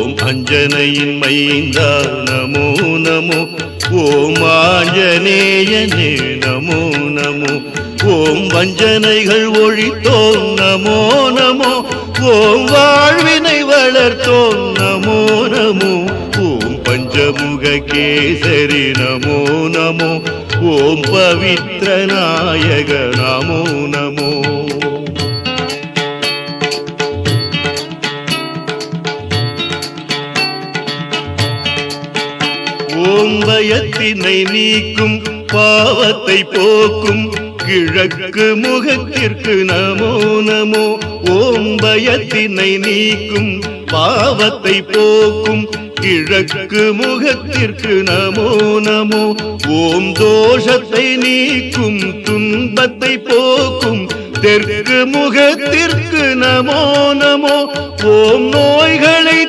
ஓம் அஞ்சனையின் மைந்தா நமோ நமோ ஓம் ஆஞ்சநேயனே நமோ நமோ ஓம் வஞ்சனைகள் ஒழித்தோம் நமோ நமோ ஓம் வாழ்வினை வளர்த்தோம் நமோ நமோ ஓம் பஞ்சமுக கேசரி நமோ நமோ ஓம் பவித்ர நாயக நமோ நமோ ஓம் பயத்தினை நீக்கும் பாவத்தை போக்கும் கிழக்கு முகத்திற்கு நமோ நமோ ஓம் பயத்தினை நீக்கும் பாவத்தை போக்கும் கிழக்கு முகத்திற்கு நமோ நமோ ஓம் தோஷத்தை நீக்கும் துன்பத்தை போக்கும் தெற்கு முகத்திற்கு நமோ நமோ ஓம் நோய்களை